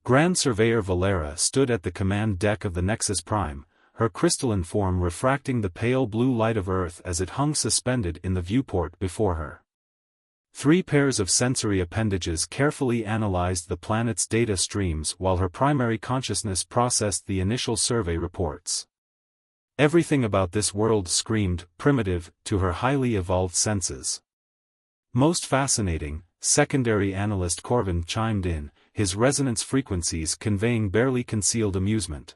Grand Surveyor Valera stood at the command deck of the Nexus Prime, her crystalline form refracting the pale blue light of Earth as it hung suspended in the viewport before her. 3 pairs of sensory appendages carefully analyzed the planet's data streams while her primary consciousness processed the initial survey reports. Everything about this world screamed primitive to her highly evolved senses. Most fascinating, secondary analyst Corvin chimed in, his resonance frequencies conveying barely concealed amusement.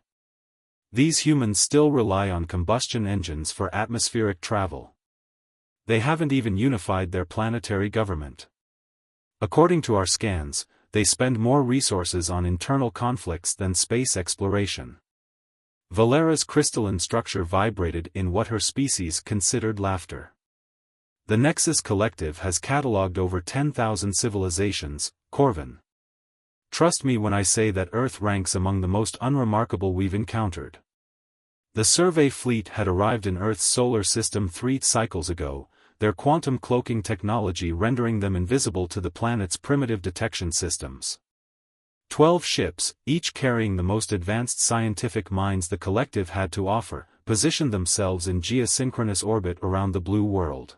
These humans still rely on combustion engines for atmospheric travel. They haven't even unified their planetary government. According to our scans, they spend more resources on internal conflicts than space exploration. Valera's crystalline structure vibrated in what her species considered laughter. The Nexus Collective has catalogued over 10,000 civilizations, Corvin. Trust me when I say that Earth ranks among the most unremarkable we've encountered. The survey fleet had arrived in Earth's solar system 3 cycles ago, their quantum cloaking technology rendering them invisible to the planet's primitive detection systems. 12 ships, each carrying the most advanced scientific minds the collective had to offer, positioned themselves in geosynchronous orbit around the blue world.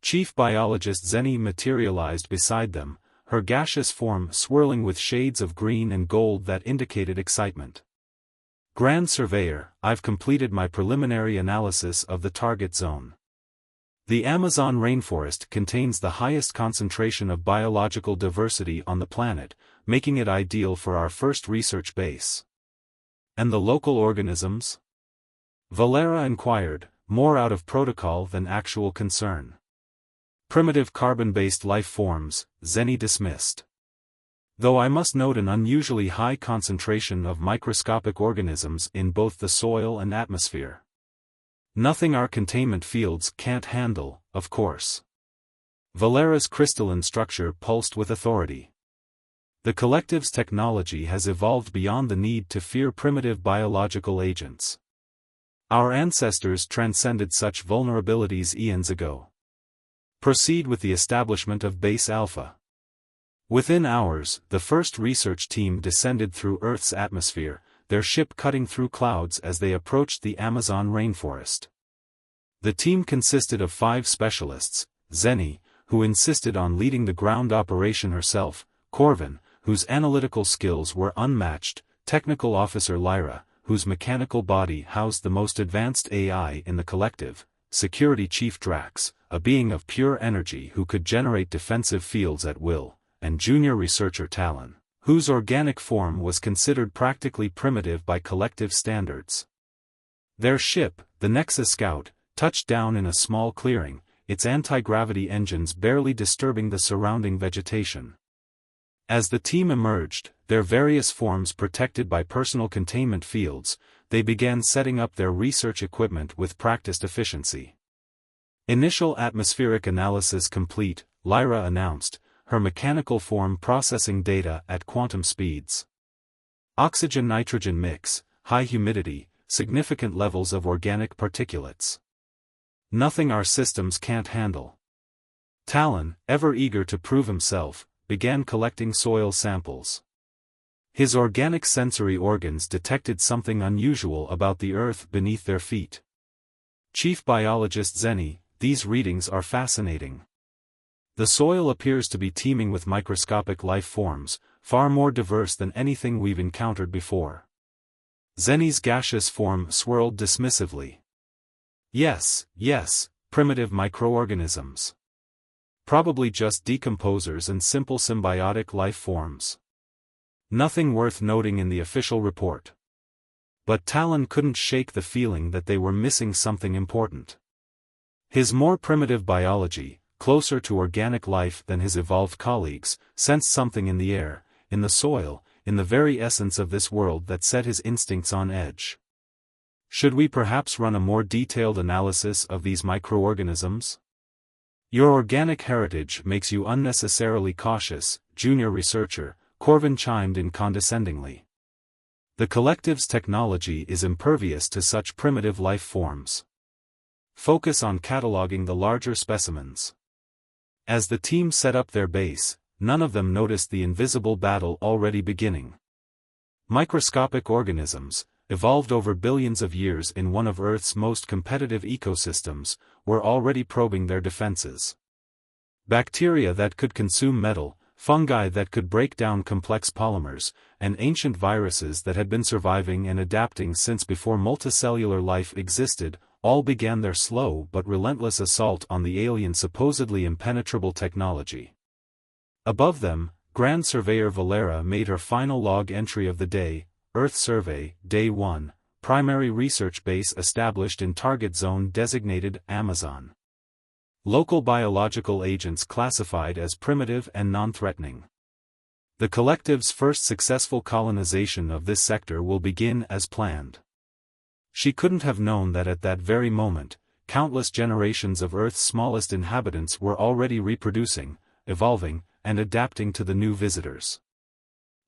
Chief biologist Zenny materialized beside them, her gaseous form swirling with shades of green and gold that indicated excitement. Grand Surveyor, I've completed my preliminary analysis of the target zone. The Amazon rainforest contains the highest concentration of biological diversity on the planet, making it ideal for our first research base. And the local organisms? Valera inquired, more out of protocol than actual concern. Primitive carbon-based life forms, Zenny dismissed. Though I must note an unusually high concentration of microscopic organisms in both the soil and atmosphere. Nothing our containment fields can't handle, of course. Valera's crystalline structure pulsed with authority. The collective's technology has evolved beyond the need to fear primitive biological agents. Our ancestors transcended such vulnerabilities eons ago. Proceed with the establishment of Base Alpha. Within hours, the first research team descended through Earth's atmosphere, their ship cutting through clouds as they approached the Amazon rainforest. The team consisted of 5 specialists, Zenny, who insisted on leading the ground operation herself, Corvin, whose analytical skills were unmatched, Technical Officer Lyra, whose mechanical body housed the most advanced AI in the collective, Security Chief Drax, a being of pure energy who could generate defensive fields at will, and Junior Researcher Talon, whose organic form was considered practically primitive by collective standards. Their ship, the Nexus Scout, touched down in a small clearing, its anti-gravity engines barely disturbing the surrounding vegetation. As the team emerged, their various forms protected by personal containment fields, they began setting up their research equipment with practiced efficiency. Initial atmospheric analysis complete, Lyra announced, her mechanical form processing data at quantum speeds. Oxygen-nitrogen mix, high humidity, significant levels of organic particulates. Nothing our systems can't handle. Talon, ever eager to prove himself, began collecting soil samples. His organic sensory organs detected something unusual about the Earth beneath their feet. Chief Biologist Zenny, these readings are fascinating. The soil appears to be teeming with microscopic life forms, far more diverse than anything we've encountered before. Zenny's gaseous form swirled dismissively. Yes, primitive microorganisms. Probably just decomposers and simple symbiotic life forms. Nothing worth noting in the official report. But Talon couldn't shake the feeling that they were missing something important. His more primitive biology, closer to organic life than his evolved colleagues, sensed something in the air, in the soil, in the very essence of this world that set his instincts on edge. Should we perhaps run a more detailed analysis of these microorganisms? Your organic heritage makes you unnecessarily cautious, Junior Researcher, Corvin chimed in condescendingly. The collective's technology is impervious to such primitive life forms. Focus on cataloging the larger specimens. As the team set up their base, none of them noticed the invisible battle already beginning. Microscopic organisms, evolved over billions of years in one of Earth's most competitive ecosystems, were already probing their defenses. Bacteria that could consume metal, fungi that could break down complex polymers, and ancient viruses that had been surviving and adapting since before multicellular life existed, all began their slow but relentless assault on the alien supposedly impenetrable technology. Above them, Grand Surveyor Valera made her final log entry of the day: Earth Survey, Day 1, primary research base established in target zone designated Amazon. Local biological agents classified as primitive and non-threatening. The collective's first successful colonization of this sector will begin as planned. She couldn't have known that at that very moment, countless generations of Earth's smallest inhabitants were already reproducing, evolving, and adapting to the new visitors.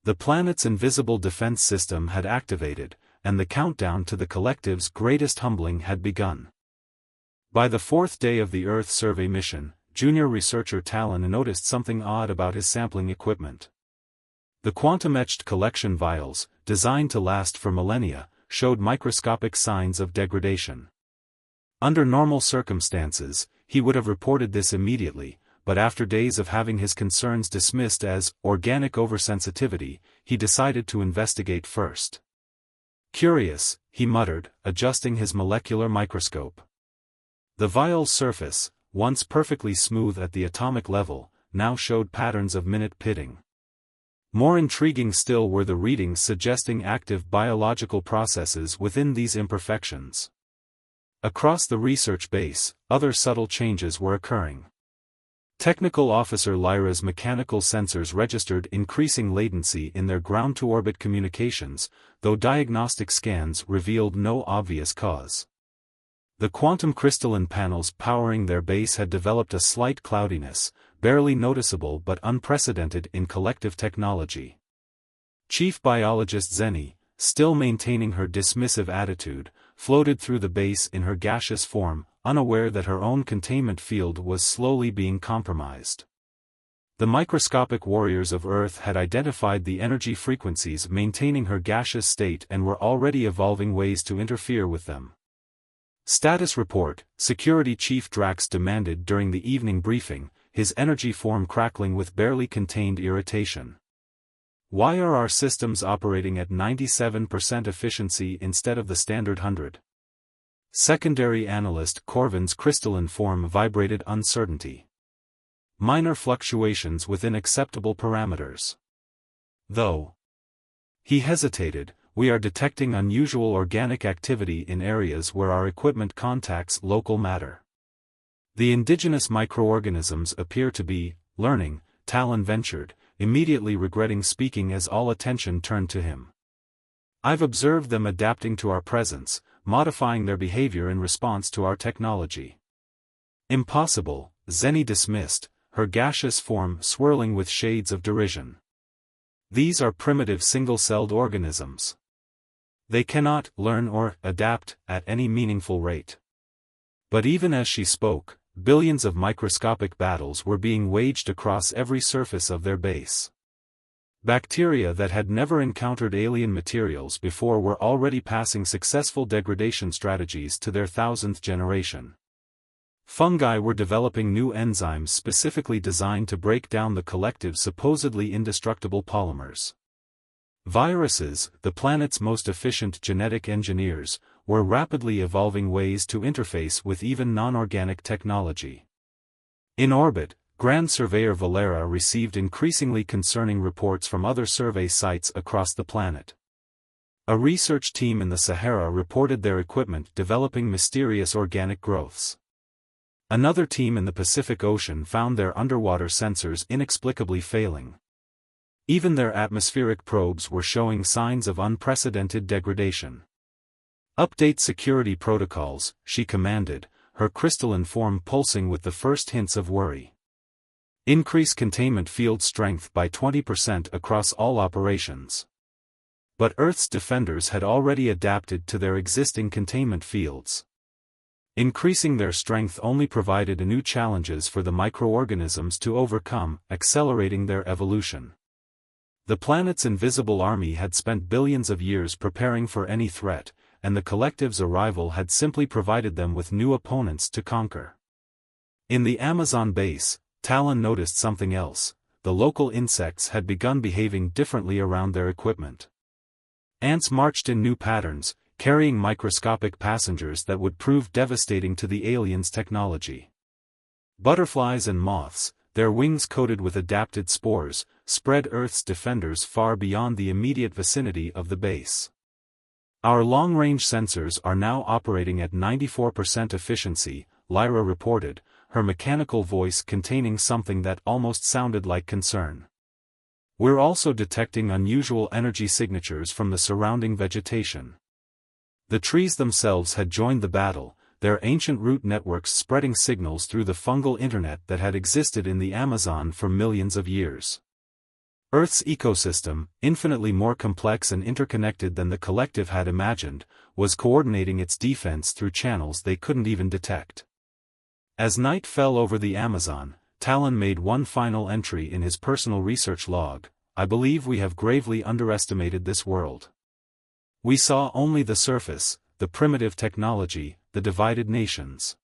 The planet's invisible defense system had activated, and the countdown to the collective's greatest humbling had begun. By the fourth day of the Earth survey mission, junior researcher Talon noticed something odd about his sampling equipment. The quantum-etched collection vials, designed to last for millennia, showed microscopic signs of degradation. Under normal circumstances, he would have reported this immediately, but after days of having his concerns dismissed as organic oversensitivity, he decided to investigate first. Curious, he muttered, adjusting his molecular microscope. The vial's surface, once perfectly smooth at the atomic level, now showed patterns of minute pitting. More intriguing still were the readings suggesting active biological processes within these imperfections. Across the research base, other subtle changes were occurring. Technical Officer Lyra's mechanical sensors registered increasing latency in their ground-to-orbit communications, though diagnostic scans revealed no obvious cause. The quantum crystalline panels powering their base had developed a slight cloudiness, barely noticeable but unprecedented in collective technology. Chief Biologist Zenny, still maintaining her dismissive attitude, floated through the base in her gaseous form, unaware that her own containment field was slowly being compromised. The microscopic warriors of Earth had identified the energy frequencies maintaining her gaseous state and were already evolving ways to interfere with them. Status report, Security Chief Drax demanded during the evening briefing, his energy form crackling with barely contained irritation. Why are our systems operating at 97% efficiency instead of the standard 100? Secondary Analyst Corvin's crystalline form vibrated uncertainty. Minor fluctuations within acceptable parameters. Though he hesitated, we are detecting unusual organic activity in areas where our equipment contacts local matter. The indigenous microorganisms appear to be learning, Talon ventured, immediately regretting speaking as all attention turned to him. I've observed them adapting to our presence, modifying their behavior in response to our technology. Impossible, Zenny dismissed, her gaseous form swirling with shades of derision. These are primitive single-celled organisms. They cannot learn or adapt at any meaningful rate. But even as she spoke, billions of microscopic battles were being waged across every surface of their base. Bacteria that had never encountered alien materials before were already passing successful degradation strategies to their 1000th generation. Fungi were developing new enzymes specifically designed to break down the collective's supposedly indestructible polymers. Viruses, the planet's most efficient genetic engineers, were rapidly evolving ways to interface with even non-organic technology. In orbit, Grand Surveyor Valera received increasingly concerning reports from other survey sites across the planet. A research team in the Sahara reported their equipment developing mysterious organic growths. Another team in the Pacific Ocean found their underwater sensors inexplicably failing. Even their atmospheric probes were showing signs of unprecedented degradation. Update security protocols, she commanded, her crystalline form pulsing with the first hints of worry. Increase containment field strength by 20% across all operations. But Earth's defenders had already adapted to their existing containment fields. Increasing their strength only provided new challenges for the microorganisms to overcome, accelerating their evolution. The planet's invisible army had spent billions of years preparing for any threat, and the collective's arrival had simply provided them with new opponents to conquer. In the Amazon base, Talon noticed something else. The local insects had begun behaving differently around their equipment. Ants marched in new patterns, carrying microscopic passengers that would prove devastating to the aliens' technology. Butterflies and moths, their wings coated with adapted spores, spread Earth's defenders far beyond the immediate vicinity of the base. Our long-range sensors are now operating at 94% efficiency, Lyra reported, her mechanical voice containing something that almost sounded like concern. We're also detecting unusual energy signatures from the surrounding vegetation. The trees themselves had joined the battle, their ancient root networks spreading signals through the fungal internet that had existed in the Amazon for millions of years. Earth's ecosystem, infinitely more complex and interconnected than the collective had imagined, was coordinating its defense through channels they couldn't even detect. As night fell over the Amazon, Talon made one final entry in his personal research log: "I believe we have gravely underestimated this world. We saw only the surface, the primitive technology, the divided nations.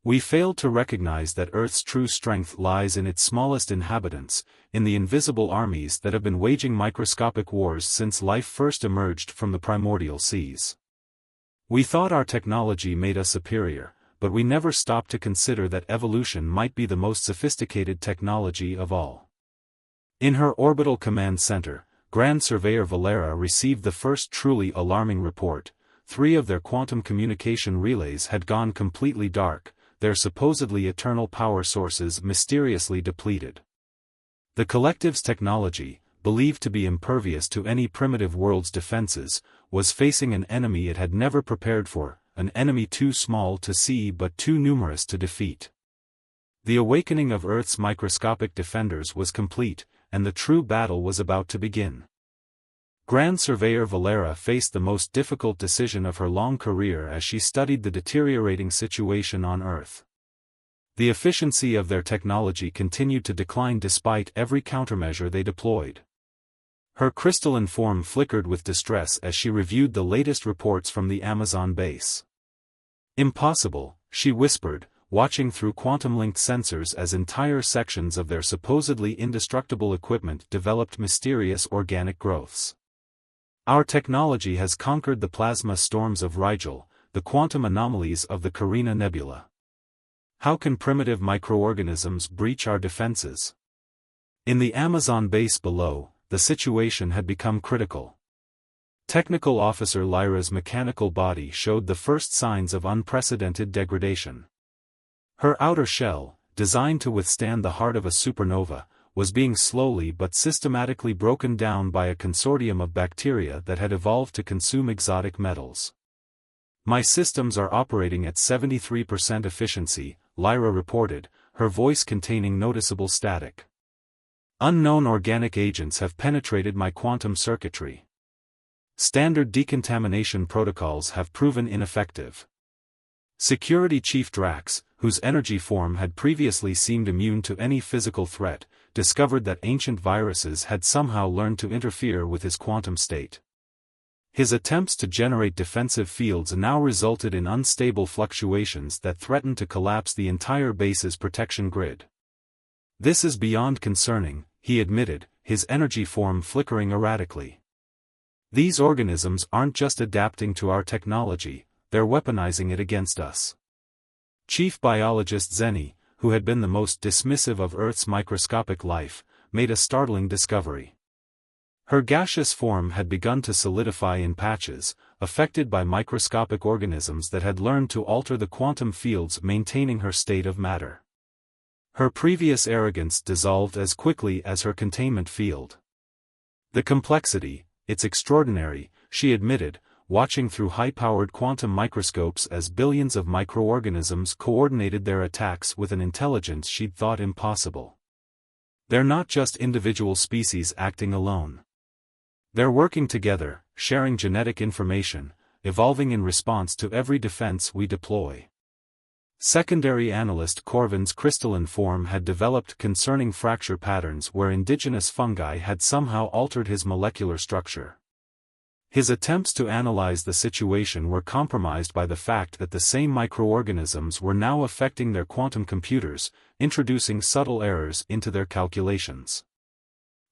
We failed to recognize that Earth's true strength lies in its smallest inhabitants, in the invisible armies that have been waging microscopic wars since life first emerged from the primordial seas. We thought our technology made us superior, but we never stopped to consider that evolution might be the most sophisticated technology of all." In her orbital command center, Grand Surveyor Valera received the first truly alarming report. 3 of their quantum communication relays had gone completely dark, their supposedly eternal power sources mysteriously depleted. The collective's technology, believed to be impervious to any primitive world's defenses, was facing an enemy it had never prepared for, an enemy too small to see but too numerous to defeat. The awakening of Earth's microscopic defenders was complete, and the true battle was about to begin. Grand Surveyor Valera faced the most difficult decision of her long career as she studied the deteriorating situation on Earth. The efficiency of their technology continued to decline despite every countermeasure they deployed. Her crystalline form flickered with distress as she reviewed the latest reports from the Amazon base. "Impossible," she whispered, watching through quantum-linked sensors as entire sections of their supposedly indestructible equipment developed mysterious organic growths. "Our technology has conquered the plasma storms of Rigel, the quantum anomalies of the Carina Nebula. How can primitive microorganisms breach our defenses?" In the Amazon base below, the situation had become critical. Technical Officer Lyra's mechanical body showed the first signs of unprecedented degradation. Her outer shell, designed to withstand the heart of a supernova, was being slowly but systematically broken down by a consortium of bacteria that had evolved to consume exotic metals. "My systems are operating at 73% efficiency," Lyra reported, her voice containing noticeable static. "Unknown organic agents have penetrated my quantum circuitry. Standard decontamination protocols have proven ineffective." Security Chief Drax, whose energy form had previously seemed immune to any physical threat, discovered that ancient viruses had somehow learned to interfere with his quantum state. His attempts to generate defensive fields now resulted in unstable fluctuations that threatened to collapse the entire base's protection grid. "This is beyond concerning," he admitted, his energy form flickering erratically. "These organisms aren't just adapting to our technology, they're weaponizing it against us." Chief Biologist Zenny, who had been the most dismissive of Earth's microscopic life, made a startling discovery. Her gaseous form had begun to solidify in patches, affected by microscopic organisms that had learned to alter the quantum fields maintaining her state of matter. Her previous arrogance dissolved as quickly as her containment field. "The complexity, it's extraordinary," she admitted, watching through high-powered quantum microscopes as billions of microorganisms coordinated their attacks with an intelligence she'd thought impossible. "They're not just individual species acting alone. They're working together, sharing genetic information, evolving in response to every defense we deploy." Secondary analyst Corvin's crystalline form had developed concerning fracture patterns where indigenous fungi had somehow altered his molecular structure. His attempts to analyze the situation were compromised by the fact that the same microorganisms were now affecting their quantum computers, introducing subtle errors into their calculations.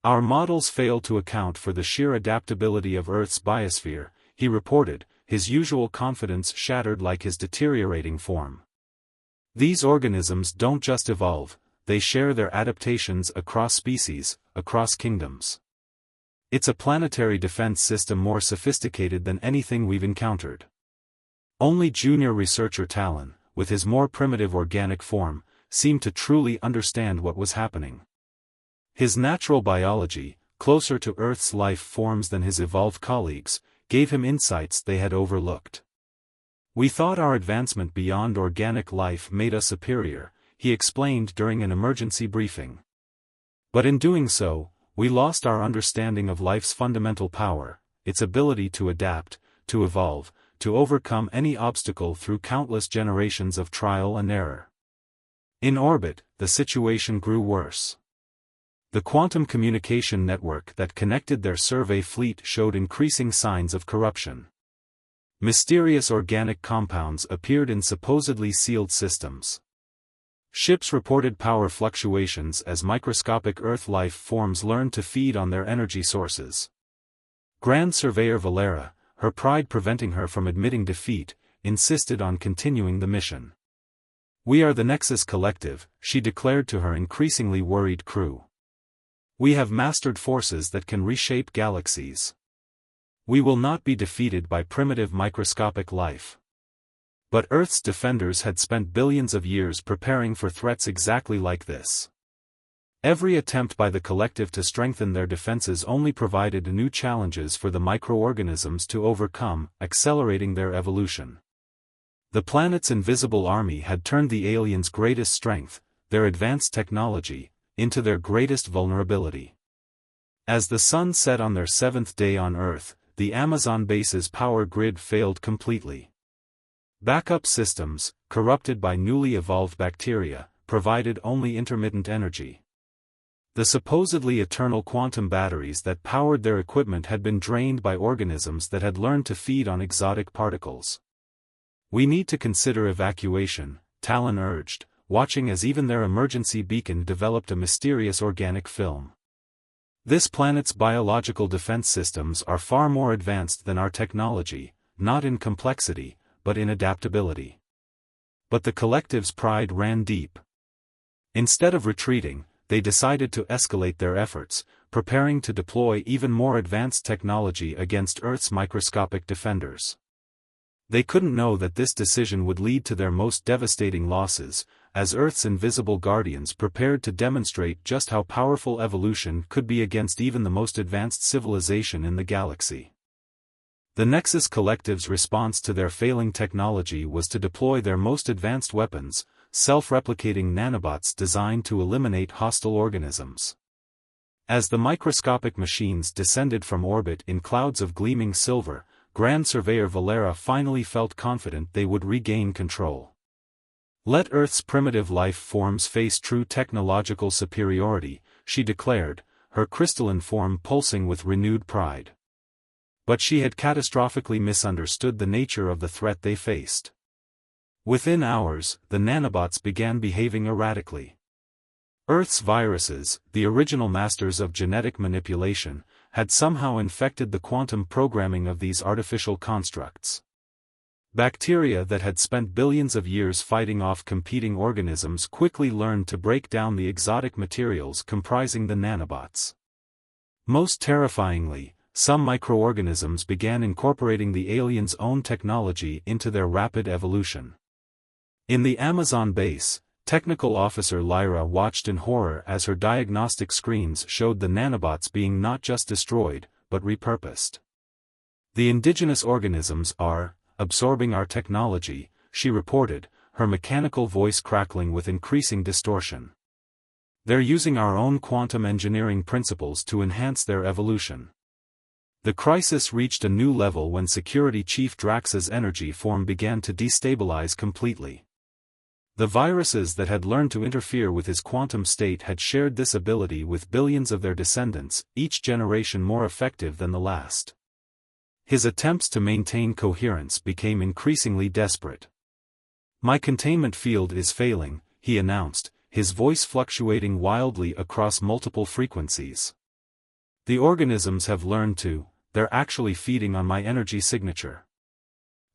Our models fail to account for the sheer adaptability of Earth's biosphere, he reported, his usual confidence shattered like his deteriorating form. These organisms don't just evolve, they share their adaptations across species, across kingdoms. It's a planetary defense system more sophisticated than anything we've encountered. Only junior researcher Talon, with his more primitive organic form, seemed to truly understand what was happening. His natural biology, closer to Earth's life forms than his evolved colleagues, gave him insights they had overlooked. We thought our advancement beyond organic life made us superior, he explained during an emergency briefing. But in doing so, we lost our understanding of life's fundamental power, its ability to adapt, to evolve, to overcome any obstacle through countless generations of trial and error. In orbit, the situation grew worse. The quantum communication network that connected their survey fleet showed increasing signs of corruption. Mysterious organic compounds appeared in supposedly sealed systems. Ships reported power fluctuations as microscopic Earth life forms learned to feed on their energy sources. Grand Surveyor Valera, her pride preventing her from admitting defeat, insisted on continuing the mission. "We are the Nexus Collective," she declared to her increasingly worried crew. "We have mastered forces that can reshape galaxies. We will not be defeated by primitive microscopic life." But Earth's defenders had spent billions of years preparing for threats exactly like this. Every attempt by the collective to strengthen their defenses only provided new challenges for the microorganisms to overcome, accelerating their evolution. The planet's invisible army had turned the aliens' greatest strength, their advanced technology, into their greatest vulnerability. As the sun set on their seventh day on Earth, the Amazon base's power grid failed completely. Backup systems, corrupted by newly evolved bacteria, provided only intermittent energy. The supposedly eternal quantum batteries that powered their equipment had been drained by organisms that had learned to feed on exotic particles. "We need to consider evacuation," Talon urged, watching as even their emergency beacon developed a mysterious organic film. "This planet's biological defense systems are far more advanced than our technology, not in complexity, but in adaptability." But the collective's pride ran deep. Instead of retreating, they decided to escalate their efforts, preparing to deploy even more advanced technology against Earth's microscopic defenders. They couldn't know that this decision would lead to their most devastating losses, as Earth's invisible guardians prepared to demonstrate just how powerful evolution could be against even the most advanced civilization in the galaxy. The Nexus Collective's response to their failing technology was to deploy their most advanced weapons, self-replicating nanobots designed to eliminate hostile organisms. As the microscopic machines descended from orbit in clouds of gleaming silver, Grand Surveyor Valera finally felt confident they would regain control. "Let Earth's primitive life forms face true technological superiority," she declared, her crystalline form pulsing with renewed pride. But she had catastrophically misunderstood the nature of the threat they faced. Within hours, the nanobots began behaving erratically. Earth's viruses, the original masters of genetic manipulation, had somehow infected the quantum programming of these artificial constructs. Bacteria that had spent billions of years fighting off competing organisms quickly learned to break down the exotic materials comprising the nanobots. Most terrifyingly, some microorganisms began incorporating the aliens' own technology into their rapid evolution. In the Amazon base, Technical Officer Lyra watched in horror as her diagnostic screens showed the nanobots being not just destroyed, but repurposed. "The indigenous organisms are absorbing our technology," she reported, her mechanical voice crackling with increasing distortion. "They're using our own quantum engineering principles to enhance their evolution." The crisis reached a new level when Security Chief Drax's energy form began to destabilize completely. The viruses that had learned to interfere with his quantum state had shared this ability with billions of their descendants, each generation more effective than the last. His attempts to maintain coherence became increasingly desperate. "My containment field is failing," he announced, his voice fluctuating wildly across multiple frequencies. "The organisms have learned to, they're actually feeding on my energy signature."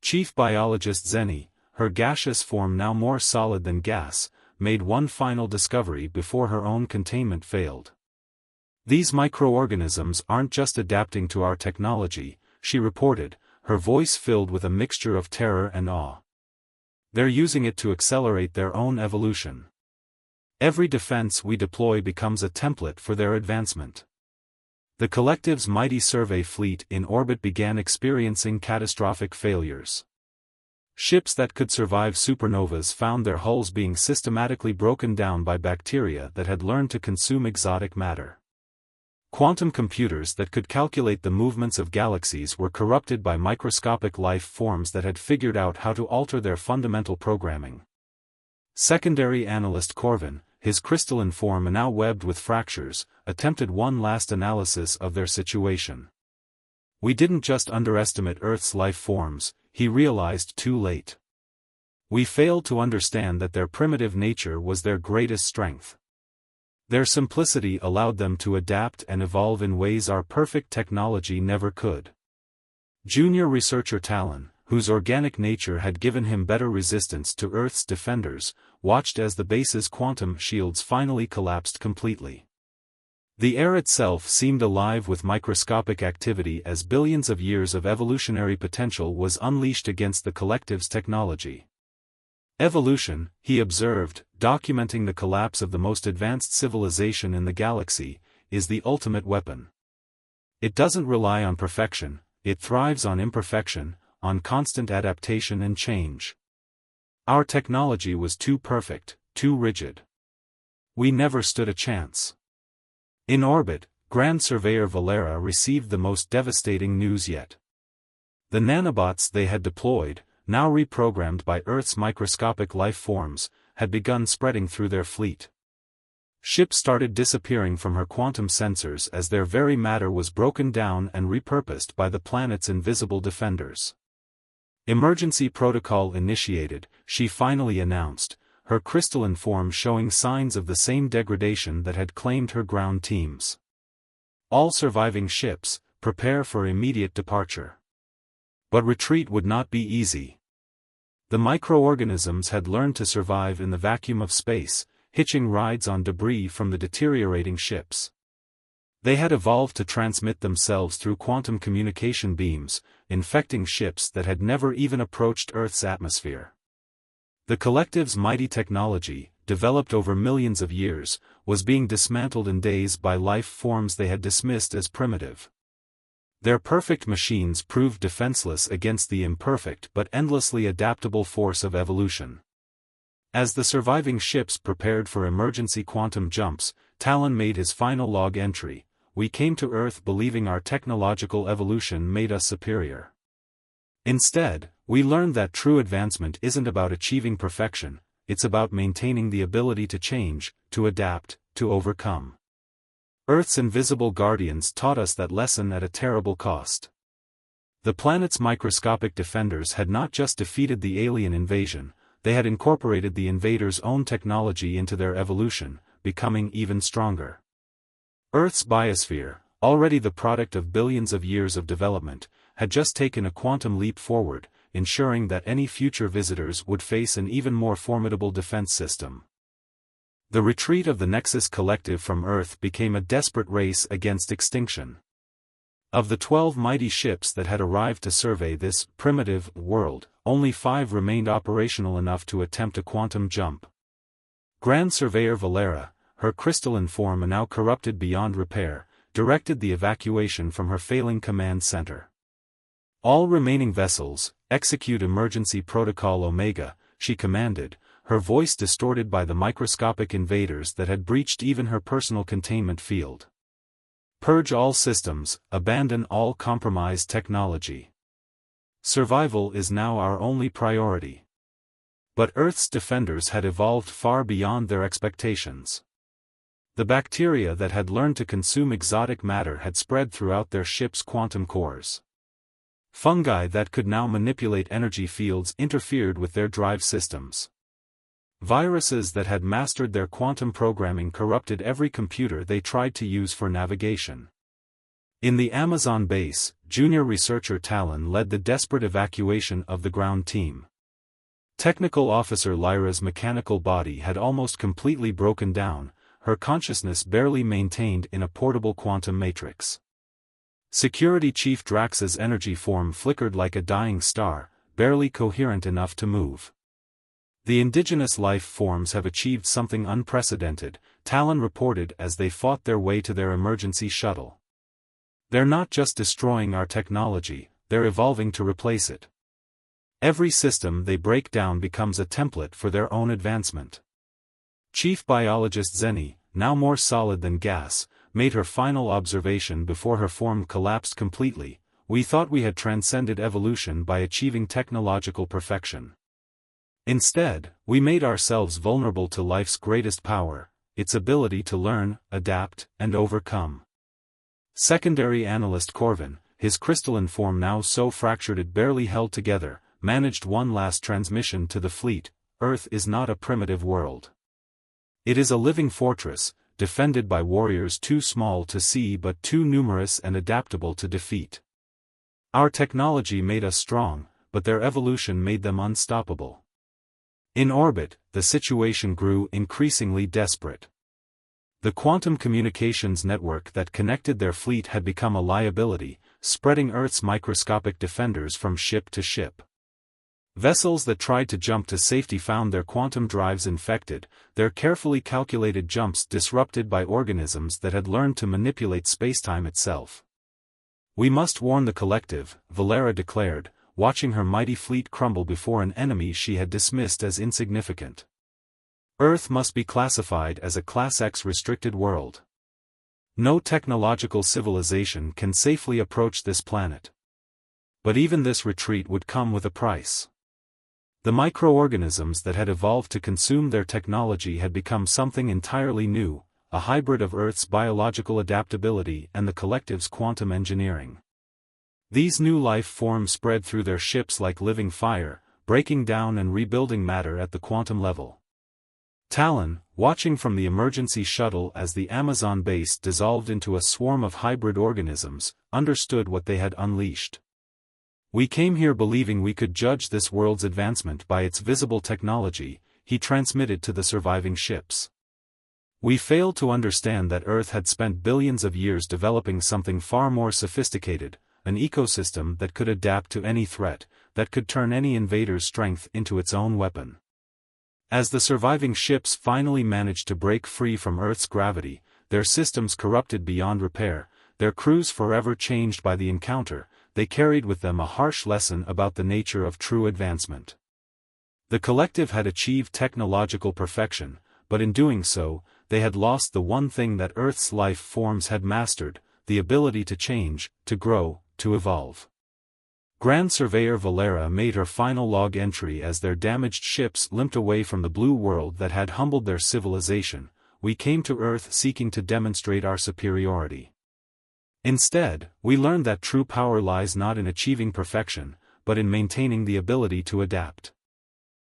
Chief biologist Zenny, her gaseous form now more solid than gas, made one final discovery before her own containment failed. "These microorganisms aren't just adapting to our technology," she reported, her voice filled with a mixture of terror and awe. "They're using it to accelerate their own evolution. Every defense we deploy becomes a template for their advancement." The collective's mighty survey fleet in orbit began experiencing catastrophic failures. Ships that could survive supernovas found their hulls being systematically broken down by bacteria that had learned to consume exotic matter. Quantum computers that could calculate the movements of galaxies were corrupted by microscopic life forms that had figured out how to alter their fundamental programming. Secondary analyst Corvin, his crystalline form now webbed with fractures, attempted one last analysis of their situation. "We didn't just underestimate Earth's life forms," he realized too late. "We failed to understand that their primitive nature was their greatest strength. Their simplicity allowed them to adapt and evolve in ways our perfect technology never could." Junior researcher Talon, whose organic nature had given him better resistance to Earth's defenders, watched as the base's quantum shields finally collapsed completely. The air itself seemed alive with microscopic activity as billions of years of evolutionary potential was unleashed against the collective's technology. "Evolution," he observed, documenting the collapse of the most advanced civilization in the galaxy, "is the ultimate weapon. It doesn't rely on perfection, it thrives on imperfection, on constant adaptation and change. Our technology was too perfect, too rigid. We never stood a chance." In orbit, Grand Surveyor Valera received the most devastating news yet. The nanobots they had deployed, now reprogrammed by Earth's microscopic life forms, had begun spreading through their fleet. Ships started disappearing from her quantum sensors as their very matter was broken down and repurposed by the planet's invisible defenders. "Emergency protocol initiated," she finally announced, her crystalline form showing signs of the same degradation that had claimed her ground teams. "All surviving ships, prepare for immediate departure." But retreat would not be easy. The microorganisms had learned to survive in the vacuum of space, hitching rides on debris from the deteriorating ships. They had evolved to transmit themselves through quantum communication beams, infecting ships that had never even approached Earth's atmosphere. The collective's mighty technology, developed over millions of years, was being dismantled in days by life forms they had dismissed as primitive. Their perfect machines proved defenseless against the imperfect but endlessly adaptable force of evolution. As the surviving ships prepared for emergency quantum jumps, Talon made his final log entry: "We came to Earth believing our technological evolution made us superior. Instead, we learned that true advancement isn't about achieving perfection, it's about maintaining the ability to change, to adapt, to overcome. Earth's invisible guardians taught us that lesson at a terrible cost." The planet's microscopic defenders had not just defeated the alien invasion, they had incorporated the invaders' own technology into their evolution, becoming even stronger. Earth's biosphere, already the product of billions of years of development, had just taken a quantum leap forward, ensuring that any future visitors would face an even more formidable defense system. The retreat of the Nexus Collective from Earth became a desperate race against extinction. Of the 12 mighty ships that had arrived to survey this primitive world, only 5 remained operational enough to attempt a quantum jump. Grand Surveyor Valera, her crystalline form now corrupted beyond repair, directed the evacuation from her failing command center. "All remaining vessels, execute Emergency Protocol Omega," she commanded, her voice distorted by the microscopic invaders that had breached even her personal containment field. "Purge all systems, abandon all compromised technology. Survival is now our only priority." But Earth's defenders had evolved far beyond their expectations. The bacteria that had learned to consume exotic matter had spread throughout their ship's quantum cores. Fungi that could now manipulate energy fields interfered with their drive systems. Viruses that had mastered their quantum programming corrupted every computer they tried to use for navigation. In the Amazon base, junior researcher Talon led the desperate evacuation of the ground team. Technical officer Lyra's mechanical body had almost completely broken down, her consciousness barely maintained in a portable quantum matrix. Security Chief Drax's energy form flickered like a dying star, barely coherent enough to move. The indigenous life forms have achieved something unprecedented, Talon reported as they fought their way to their emergency shuttle. They're not just destroying our technology, they're evolving to replace it. Every system they break down becomes a template for their own advancement. Chief Biologist Zenny, now more solid than gas, made her final observation before her form collapsed completely. We thought we had transcended evolution by achieving technological perfection. Instead, we made ourselves vulnerable to life's greatest power, its ability to learn, adapt, and overcome. Secondary Analyst Corvin, his crystalline form now so fractured it barely held together, managed one last transmission to the fleet. Earth is not a primitive world. It is a living fortress, defended by warriors too small to see but too numerous and adaptable to defeat. Our technology made us strong, but their evolution made them unstoppable. In orbit, the situation grew increasingly desperate. The quantum communications network that connected their fleet had become a liability, spreading Earth's microscopic defenders from ship to ship. Vessels that tried to jump to safety found their quantum drives infected, their carefully calculated jumps disrupted by organisms that had learned to manipulate spacetime itself. "We must warn the collective," Valera declared, watching her mighty fleet crumble before an enemy she had dismissed as insignificant. Earth must be classified as a Class X restricted world. No technological civilization can safely approach this planet. But even this retreat would come with a price. The microorganisms that had evolved to consume their technology had become something entirely new, a hybrid of Earth's biological adaptability and the collective's quantum engineering. These new life forms spread through their ships like living fire, breaking down and rebuilding matter at the quantum level. Talon, watching from the emergency shuttle as the Amazon base dissolved into a swarm of hybrid organisms, understood what they had unleashed. "We came here believing we could judge this world's advancement by its visible technology," he transmitted to the surviving ships. "We failed to understand that Earth had spent billions of years developing something far more sophisticated, an ecosystem that could adapt to any threat, that could turn any invader's strength into its own weapon." As the surviving ships finally managed to break free from Earth's gravity, their systems corrupted beyond repair, their crews forever changed by the encounter, they carried with them a harsh lesson about the nature of true advancement. The collective had achieved technological perfection, but in doing so, they had lost the one thing that Earth's life forms had mastered, the ability to change, to grow, to evolve. Grand Surveyor Valera made her final log entry as their damaged ships limped away from the blue world that had humbled their civilization. "We came to Earth seeking to demonstrate our superiority. Instead, we learned that true power lies not in achieving perfection, but in maintaining the ability to adapt.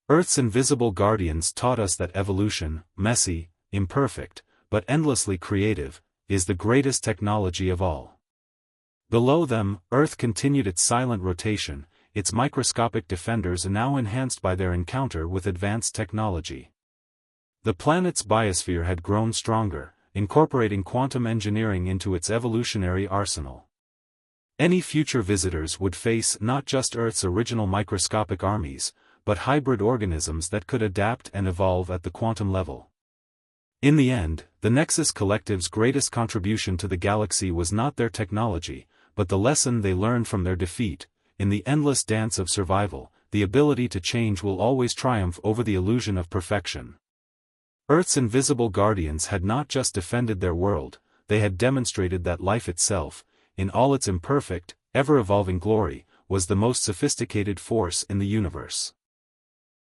Earth's invisible guardians taught us that evolution, messy, imperfect, but endlessly creative, is the greatest technology of all." Below them, Earth continued its silent rotation, its microscopic defenders now enhanced by their encounter with advanced technology. The planet's biosphere had grown stronger, incorporating quantum engineering into its evolutionary arsenal. Any future visitors would face not just Earth's original microscopic armies, but hybrid organisms that could adapt and evolve at the quantum level. In the end, the Nexus Collective's greatest contribution to the galaxy was not their technology, but the lesson they learned from their defeat. In the endless dance of survival, the ability to change will always triumph over the illusion of perfection. Earth's invisible guardians had not just defended their world, they had demonstrated that life itself, in all its imperfect, ever-evolving glory, was the most sophisticated force in the universe.